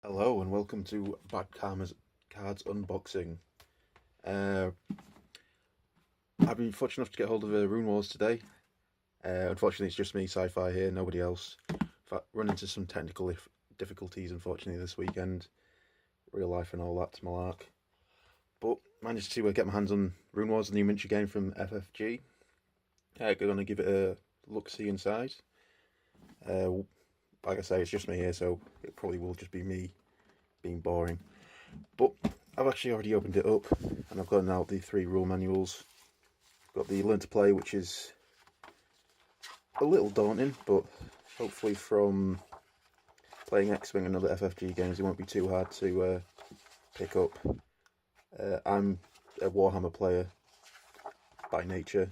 Hello and welcome to Bad Karma's Cards Unboxing. Uh, I've been fortunate enough to get hold of Runewars today. Unfortunately, it's just me, Sci-Fi here, nobody else. Run into some technical difficulties, unfortunately, this weekend. Real life and all that malark. But managed to get my hands on Runewars, the new miniature game from FFG. Gonna give it a look-see inside. Like I say, it's just me here, so it probably will just be me being boring. But I've actually already opened it up, and I've gotten out the 3 rule manuals. Got the Learn to Play, which is a little daunting, but hopefully from playing X-Wing and other FFG games, it won't be too hard to pick up. I'm a Warhammer player by nature.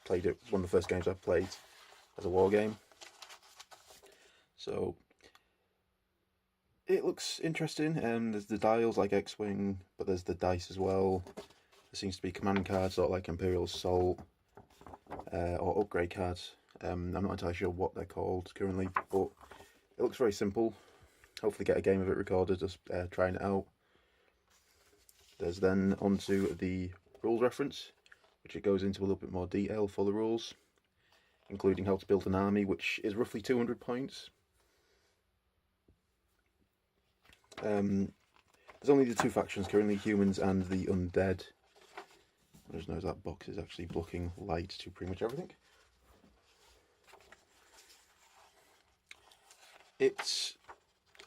Played it, one of the first games I've played as a war game. So it looks interesting. There's the dials like X-Wing, but there's the dice as well. There seems to be command cards, sort of like Imperial Assault, or upgrade cards. I'm not entirely sure what they're called currently, but it looks very simple. Hopefully get a game of it recorded, just trying it out. There's then onto the rules reference, which it goes into a little bit more detail for the rules, including how to build an army, which is roughly 200 points. There's only the 2 factions currently, humans and the undead. I just noticed that box is actually blocking light to pretty much everything.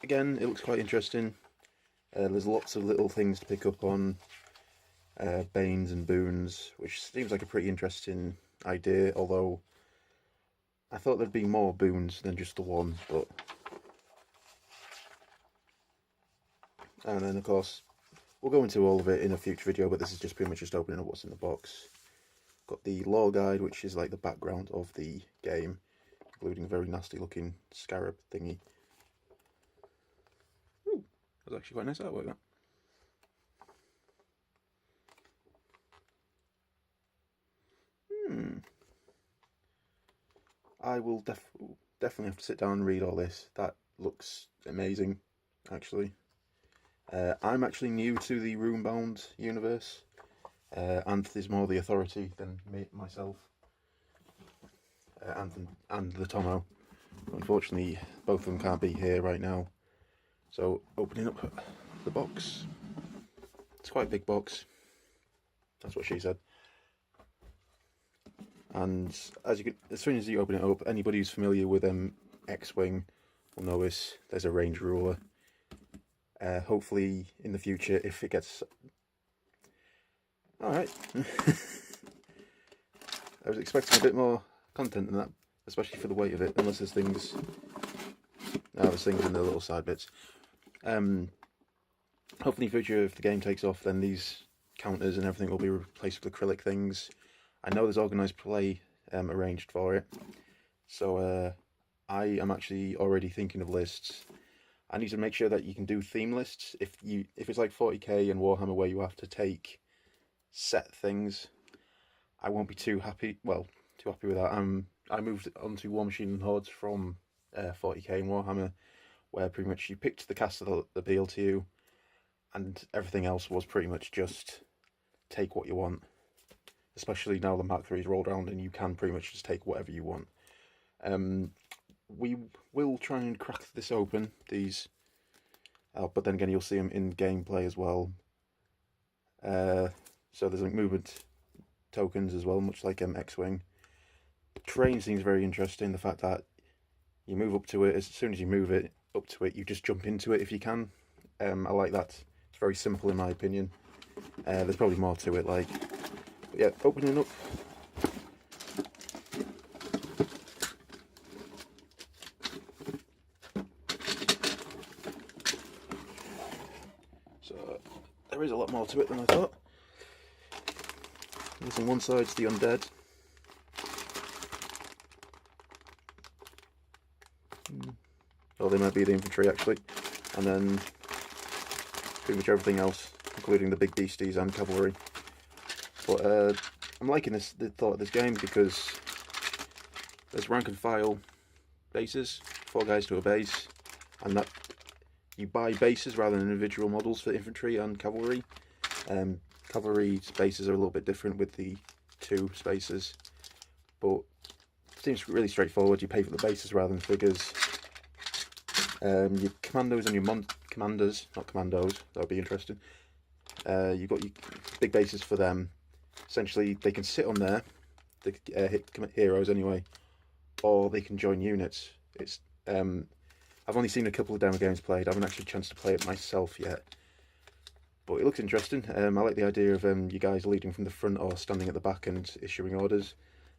Again, it looks quite interesting. There's lots of little things to pick up on, banes and boons, which seems like a pretty interesting idea, although I thought there'd be more boons than just the one, but... And then, of course, we'll go into all of it in a future video, but this is just pretty much just opening up what's in the box. Got the lore guide, which is like the background of the game, including a very nasty looking scarab thingy. Ooh, that's actually quite nice artwork, that. I will definitely have to sit down and read all this. That looks amazing, actually. I'm actually new to the Runebound universe. Anthony's more the authority than myself. And the Tomo. Unfortunately, both of them can't be here right now. So, opening up the box. It's quite a big box. That's what she said. And as soon as you open it up, anybody who's familiar with X-Wing will notice there's a range ruler. Hopefully in the future, if it gets... Alright. I was expecting a bit more content than that, especially for the weight of it, unless there's things... No, there's things in the little side bits. Hopefully in the future, if the game takes off, then these counters and everything will be replaced with acrylic things. I know there's organised play arranged for it, so I am actually already thinking of lists. I need to make sure that you can do theme lists. If it's like 40k and Warhammer where you have to take set things, I won't be too happy with that. I moved onto War Machine and Hordes from 40k and Warhammer, where pretty much you picked the cast that appeal to you, and everything else was pretty much just take what you want. Especially now the Mark III is rolled around and you can pretty much just take whatever you want. We will try and crack this open, these, but then again you'll see them in gameplay as well. So there's like movement tokens as well, much like X-Wing. The terrain seems very interesting, the fact that you move up to it, as soon as you move it up to it, you just jump into it if you can. I like that. It's very simple in my opinion. There's probably more to it, like... But yeah, opening up. So there is a lot more to it than I thought. There's on one side the undead. Oh, they might be the infantry actually. And then pretty much everything else, including the big beasties and cavalry. But I'm liking the thought of this game because there's rank and file bases, 4 guys to a base, and that you buy bases rather than individual models for infantry and cavalry. Cavalry bases are a little bit different with the 2 spaces, but it seems really straightforward. You pay for the bases rather than figures. Your commandos and your commanders, not commandos, that would be interesting. You've got your big bases for them. Essentially, they can sit on there, the heroes anyway, or they can join units. It's I've only seen a couple of demo games played. I haven't actually had a chance to play it myself yet, but it looks interesting. I like the idea of you guys leading from the front or standing at the back and issuing orders,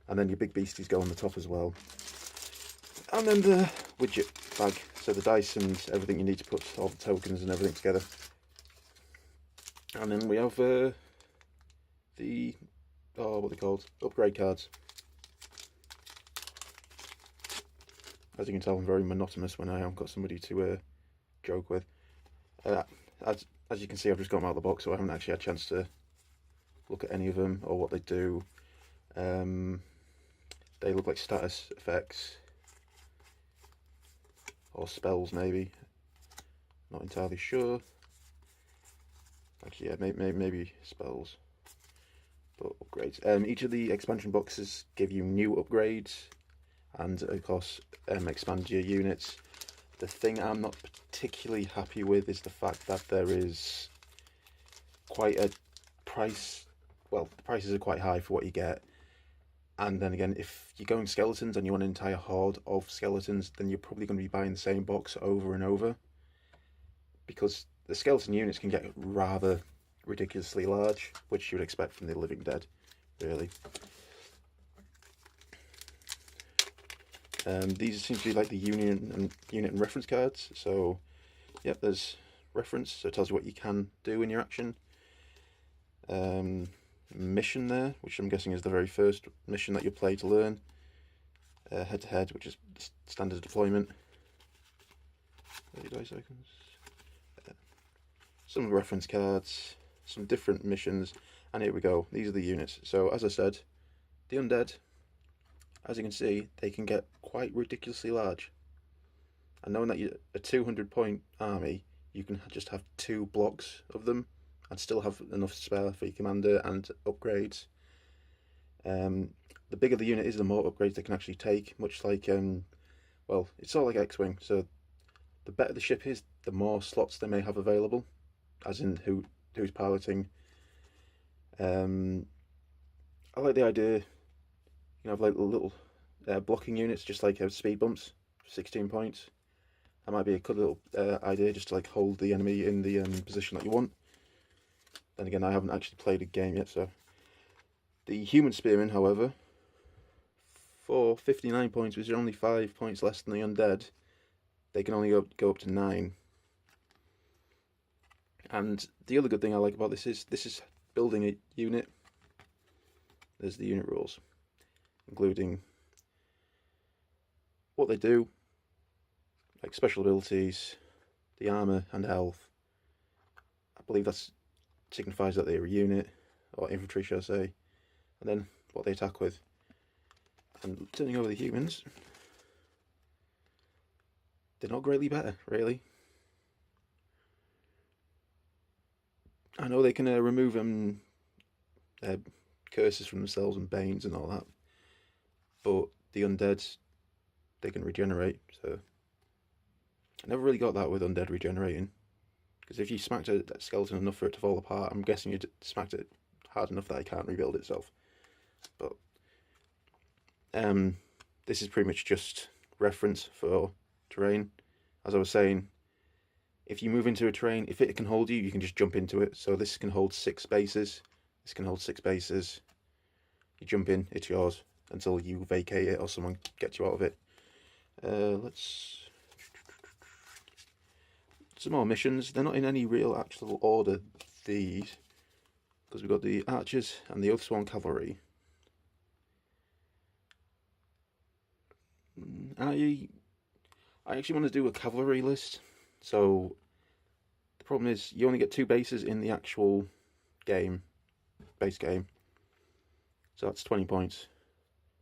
and then your big beasties go on the top as well. And then the widget bag, so the dice and everything you need to put all the tokens and everything together. And then we have the what are they called? Upgrade cards. As you can tell, I'm very monotonous when I haven't got somebody to joke with. As you can see, I've just got them out of the box, so I haven't actually had a chance to look at any of them or what they do. They look like status effects or spells, maybe. Not entirely sure. Actually, yeah, maybe spells. But upgrades. Each of the expansion boxes give you new upgrades, and of course expand your units. The thing I'm not particularly happy with is the fact that there is quite a price. Well, the prices are quite high for what you get. And then again, if you're going skeletons and you want an entire horde of skeletons, then you're probably going to be buying the same box over and over, because the skeleton units can get rather ridiculously large, which you would expect from the Living Dead, really. These seem to be like the unit and reference cards. So, yep, there's reference, so it tells you what you can do in your action. Mission there, which I'm guessing is the very first mission that you play to learn. Head to head, which is standard deployment. 30 dice icons. Some reference cards, some different missions, and here we go. These are the units. So as I said, the undead, as you can see, they can get quite ridiculously large. And knowing that you're a 200-point army, you can just have 2 blocks of them and still have enough spare for your commander and upgrades. The bigger the unit is, the more upgrades they can actually take, much like, well, it's sort of like X-Wing. So the better the ship is, the more slots they may have available, as in who's piloting. I like the idea, of like little blocking units, just like speed bumps, 16 points. That might be a good little idea, just to like hold the enemy in the position that you want. Then again, I haven't actually played a game yet, so. The human spearmen, however, for 59 points, which is only 5 points less than the undead, they can only go up to 9. And the other good thing I like about this is building a unit. There's the unit rules, including what they do, like special abilities, the armour and health. I believe that signifies that they're a unit, or infantry, shall I say, and then what they attack with. And turning over the humans, they're not greatly better, really. I know they can remove curses from themselves and banes and all that, but the undead, they can regenerate, so I never really got that with undead regenerating, because if you smacked a skeleton enough for it to fall apart, I'm guessing you smacked it hard enough that it can't rebuild itself. But this is pretty much just reference for terrain. As I was saying, if you move into a terrain, if it can hold you, you can just jump into it. So this can hold 6 bases. This can hold 6 bases. You jump in, it's yours until you vacate it or someone gets you out of it. Let's some more missions. They're not in any real actual order, these, because we've got the archers and the Oathsworn cavalry. I actually want to do a cavalry list. So the problem is you only get 2 bases in the actual game, base game. So that's 20 points.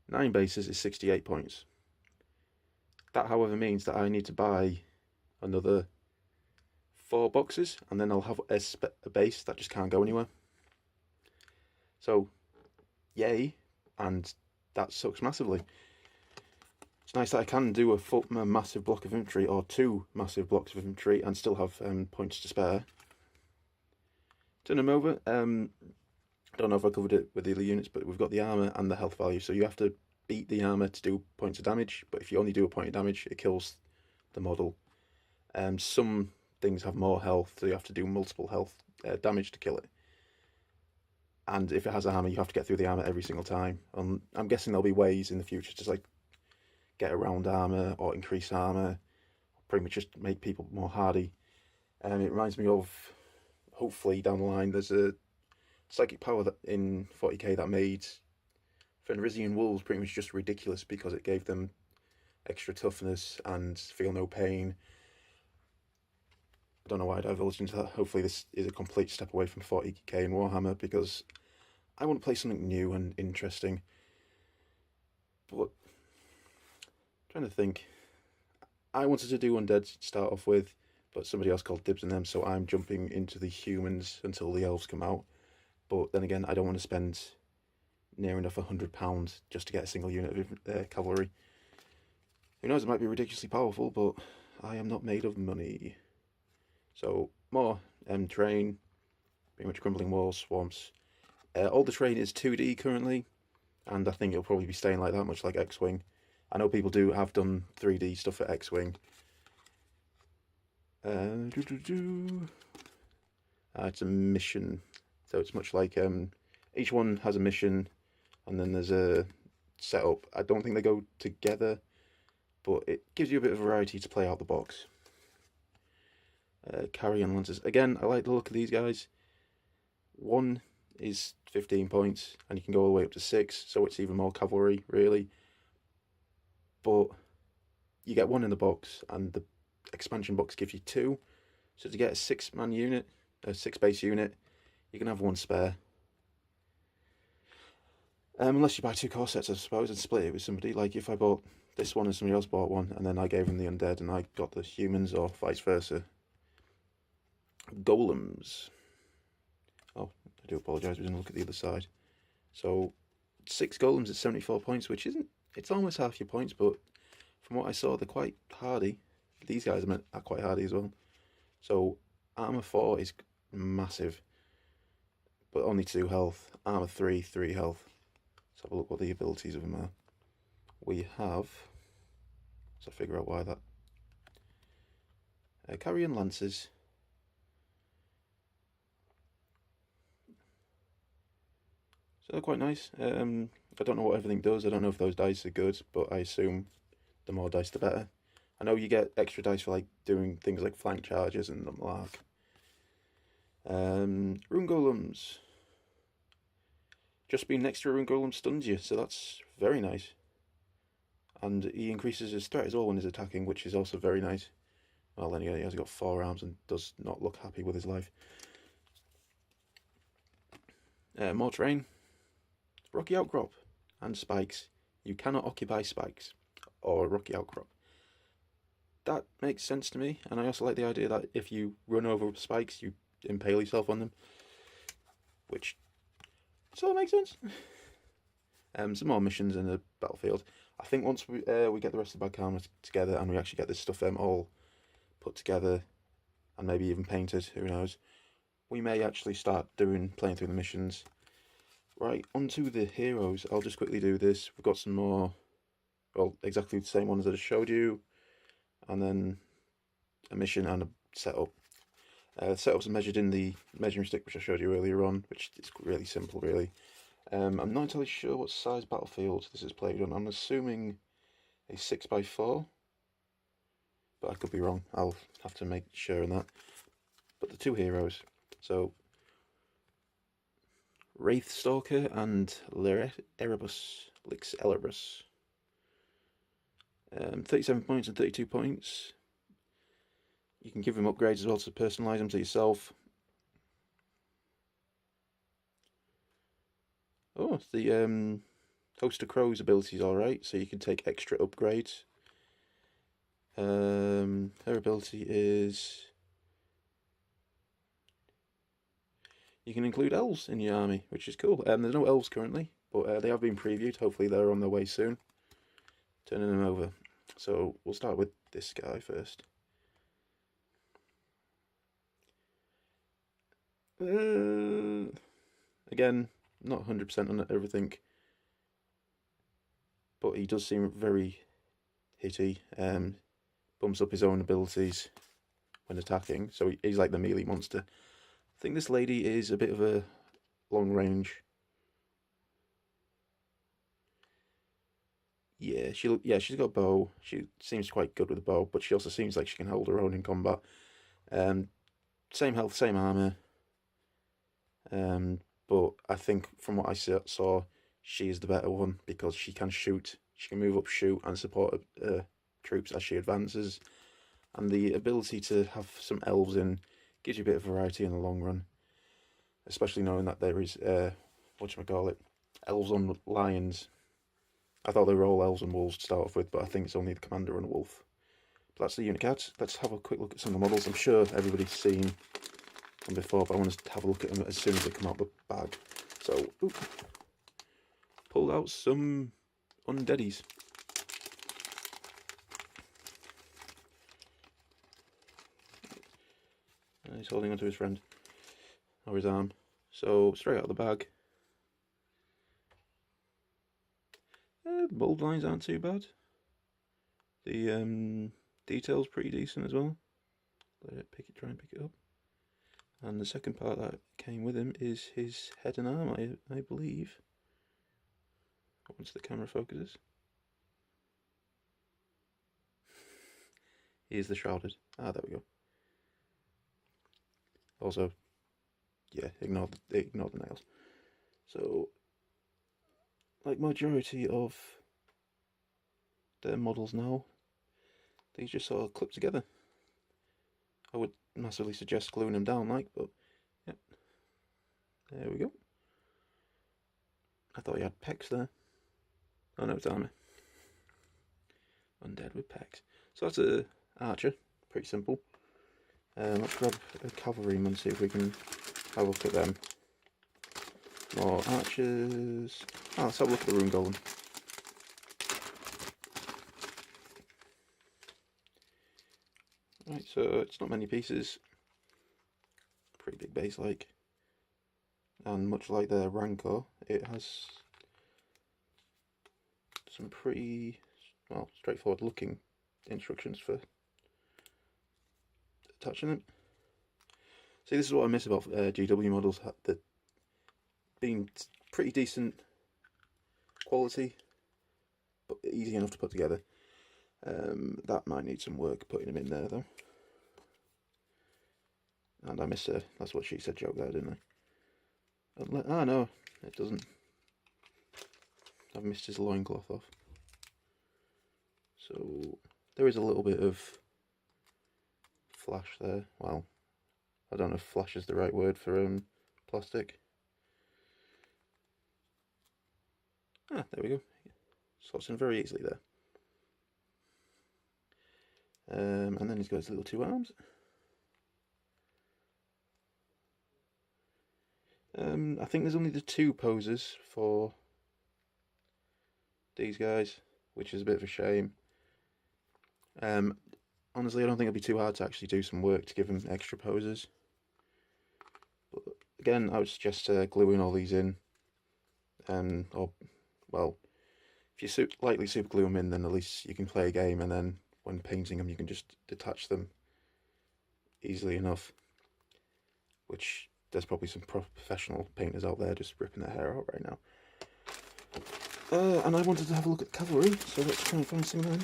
9 bases is 68 points. That, however, means that I need to buy another 4 boxes, and then I'll have a base that just can't go anywhere. So, yay, and that sucks massively. It's nice that I can do a massive block of infantry, or 2 massive blocks of infantry, and still have points to spare. Turn them over. I don't know if I covered it with the other units, but we've got the armour and the health value, so you have to beat the armour to do points of damage, but if you only do a point of damage, it kills the model. Some things have more health, so you have to do multiple health damage to kill it. And if it has armour, you have to get through the armour every single time. I'm guessing there'll be ways in the future to like get around armour or increase armour, pretty much just make people more hardy. It reminds me of, hopefully down the line, there's a psychic power that in 40k that made Fenrisian wolves pretty much just ridiculous because it gave them extra toughness and feel no pain. I don't know why I divulged into that. Hopefully this is a complete step away from 40k and Warhammer, because I want to play something new and interesting. But trying to think, I wanted to do undead to start off with, but somebody else called dibs on them, so I'm jumping into the humans until the elves come out. But then again, I don't want to spend near enough £100 just to get a single unit of cavalry. Who knows, it might be ridiculously powerful, but I am not made of money. So, more terrain, pretty much crumbling walls, swamps. All the terrain is 2D currently, and I think it'll probably be staying like that, much like X-Wing. I know people have done 3D stuff for X-Wing. It's a mission, so it's much like each one has a mission, and then there's a setup. I don't think they go together, but it gives you a bit of variety to play out the box. Carrion Lancers. Again, I like the look of these guys. 1 is 15 points, and you can go all the way up to 6, so it's even more cavalry, really. But you get 1 in the box, and the expansion box gives you 2. So to get a 6-man unit, a 6-base unit, you can have 1 spare. Unless you buy 2 core sets, I suppose, and split it with somebody. Like if I bought this one and somebody else bought one, and then I gave them the undead and I got the humans, or vice versa. Golems. Oh, I do apologise, we didn't look at the other side. So 6 golems at 74 points, which isn't, it's almost half your points, but from what I saw, they're quite hardy. These guys are quite hardy as well. So armour 4 is massive, but only 2 health. Armour 3, 3 health. Let's have a look what the abilities of them are. We have, so figure out why that. Carrion Lancers. So they're quite nice. I don't know what everything does. I don't know if those dice are good, but I assume the more dice the better. I know you get extra dice for like doing things like flank charges and the like. Rune Golems. Just being next to a Rune Golem stuns you, so that's very nice. And he increases his threat as well when he's attacking, which is also very nice. Well, then again, he has got 4 arms and does not look happy with his life. More terrain. Rocky outcrop and spikes. You cannot occupy spikes or rocky outcrop. That makes sense to me, and I also like the idea that if you run over spikes, you impale yourself on them, which sort of makes sense. Some more missions in the battlefield. I think once we get the rest of the bag armor together and we actually get this stuff all put together and maybe even painted, who knows, we may actually start playing through the missions. Right, onto the heroes. I'll just quickly do this. We've got some more, well, exactly the same ones that I showed you, and then a mission and a setup. Setups are measured in the measuring stick, which I showed you earlier on, which is really simple, really. I'm not entirely sure what size battlefield this is played on. I'm assuming a 6x4, but I could be wrong. I'll have to make sure on that. But the 2 heroes, so Wraithstalker and Erebus, Lix Erebus. 37 points and 32 points. You can give them upgrades as well to personalise them to yourself. Oh, the Host of Crows ability is alright, so you can take extra upgrades. Her ability is you can include elves in your army, which is cool. There's no elves currently, but they have been previewed. Hopefully they're on their way soon. Turning them over. So we'll start with this guy first. Again, not 100% on everything, but he does seem very hitty. Bumps up his own abilities when attacking, so he's like the melee monster. I think this lady is a bit of a long range. Yeah, she's got a bow. She seems quite good with a bow, but she also seems like she can hold her own in combat. Same health, same armor. But I think from what I saw, she is the better one because she can shoot. She can move up, shoot, and support troops as she advances. And the ability to have some elves in gives you a bit of variety in the long run. Especially knowing that there is, whatchamacallit, elves on lions. I thought they were all elves and wolves to start off with, but I think it's only the commander and a wolf. But that's the unit cards. Let's have a quick look at some of the models. I'm sure everybody's seen them before, but I want to have a look at them as soon as they come out the bag. So, pulled out some undeadies. He's holding onto his friend, or his arm. So, straight out of the bag. Mold lines aren't too bad. The detail's pretty decent as well. Let it try and pick it up. And the second part that came with him is his head and arm, I believe. Once the camera focuses. Here's the shrouded. There we go. Also, yeah, ignore the nails. So, like majority of their models now, these just sort of clip together. I would massively suggest gluing them down, but yep, there we go. I thought he had pecs there. Oh no, it's armor. Undead with pecs. So that's a archer, pretty simple. Let's grab a cavalryman and see if we can have a look at them. More archers. Let's have a look at the rune golem. Right, so it's not many pieces. Pretty big base like. And much like the Rancor, it has some pretty, well, straightforward looking instructions for attaching it. See, this is what I miss about GW models, that being pretty decent quality, but easy enough to put together. That might need some work putting them in there though. And I missed a "that's what she said" joke there, didn't I? No, it doesn't. I've missed his loincloth off. So there is a little bit of flash there. Well, I don't know if flash is the right word for plastic. There we go. Slots in very easily there. And then he's got his little two arms. I think there's only the two poses for these guys, which is a bit of a shame. Honestly, I don't think it'll be too hard to actually do some work to give them extra poses. But again, I would suggest gluing all these in, or, well, if you lightly super glue them in, then at least you can play a game, and then when painting them, you can just detach them easily enough. Which there's probably some professional painters out there just ripping their hair out right now. And I wanted to have a look at cavalry, so let's try and find some of them.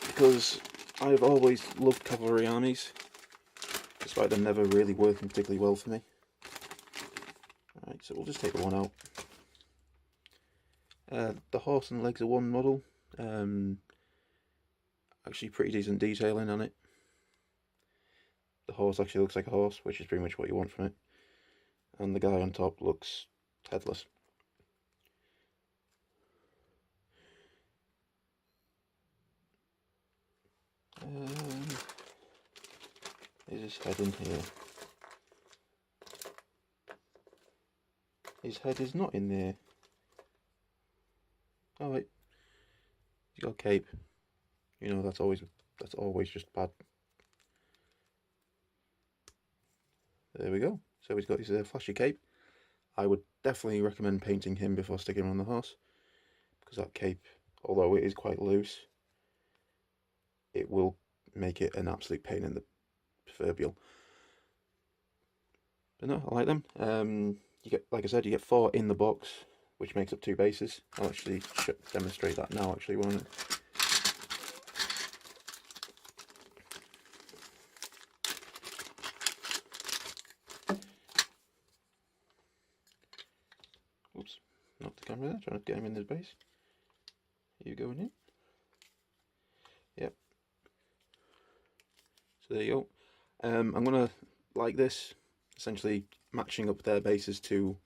Because I've always loved cavalry armies, despite them never really working particularly well for me. Alright, so we'll just take the one out. The horse and legs are one model. Actually pretty decent detailing on it. The horse actually looks like a horse, which is pretty much what you want from it. And the guy on top looks headless. Is his head in here? His head is not in there. Oh wait, he's got a cape. You know, that's always just bad. There we go. So he's got his flashy cape. I would definitely recommend painting him before sticking him on the horse, because that cape, although it is quite loose, it will make it an absolute pain in the proverbial. But no, I like them. You get, like I said, you get 4 in the box, which makes up 2 bases. I'll actually demonstrate that now, actually, won't it? Oops, knocked the camera there, trying to get him in his base. You going in? Yep. So there you go. I'm going to, like this, essentially matching up their bases to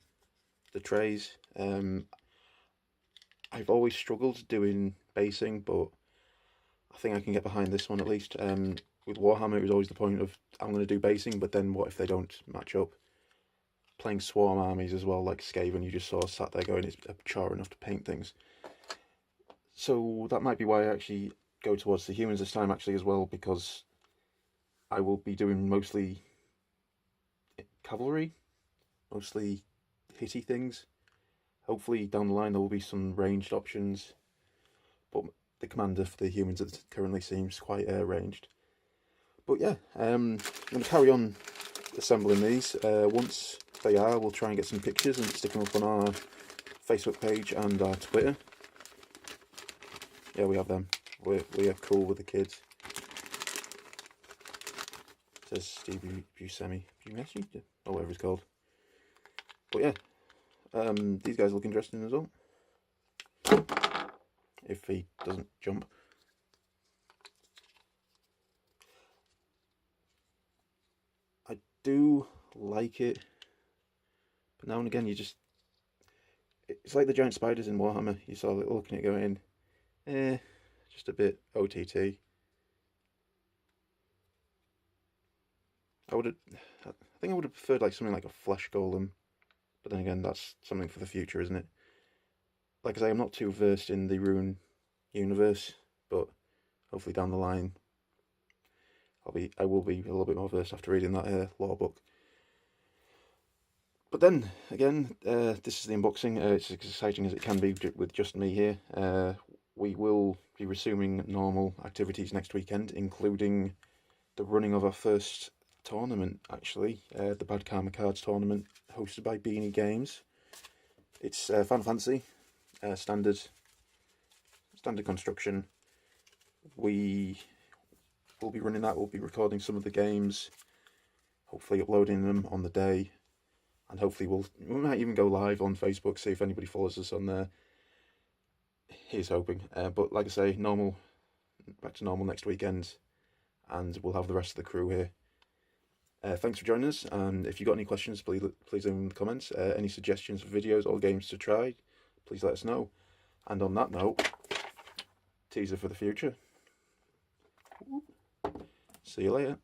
the trays. I've always struggled doing basing, but I think I can get behind this one at least. With Warhammer, it was always the point of, I'm going to do basing, but then what if they don't match up? Playing Swarm armies as well, like Skaven, you just saw sat there going, it's a chore enough to paint things. So that might be why I actually go towards the humans this time, actually, as well, because I will be doing mostly cavalry, mostly hitty things. Hopefully down the line there will be some ranged options, but the commander for the humans currently seems quite ranged. But yeah, I'm going to carry on assembling these. Once they are, we'll try and get some pictures and stick them up on our Facebook page and our Twitter. Yeah, we have them. We are cool with the kids. It says Steve Buscemi, or whatever it's called. But yeah, these guys look interesting as well. If he doesn't jump. I do like it, but now and again it's like the giant spiders in Warhammer. You saw looking at it going, just a bit OTT. I think I would have preferred like something like a flesh golem, but then again, that's something for the future, isn't it? Like I say, I'm not too versed in the Rune universe, but hopefully down the line, I will be a little bit more versed after reading that lore book. But then again, this is the unboxing. It's as exciting as it can be with just me here. We will be resuming normal activities next weekend, including the running of our first tournament, actually, the Bad Karma Cards tournament, hosted by Beanie Games. It's Fan Fancy, standard construction. We will be running that. We'll be recording some of the games, hopefully uploading them on the day, and hopefully we might even go live on Facebook, see if anybody follows us on there. Here's hoping. But like I say, back to normal next weekend, and we'll have the rest of the crew here. Thanks for joining us, and if you've got any questions, please leave them in the comments. Any suggestions for videos or games to try, please let us know. And on that note, teaser for the future. See you later.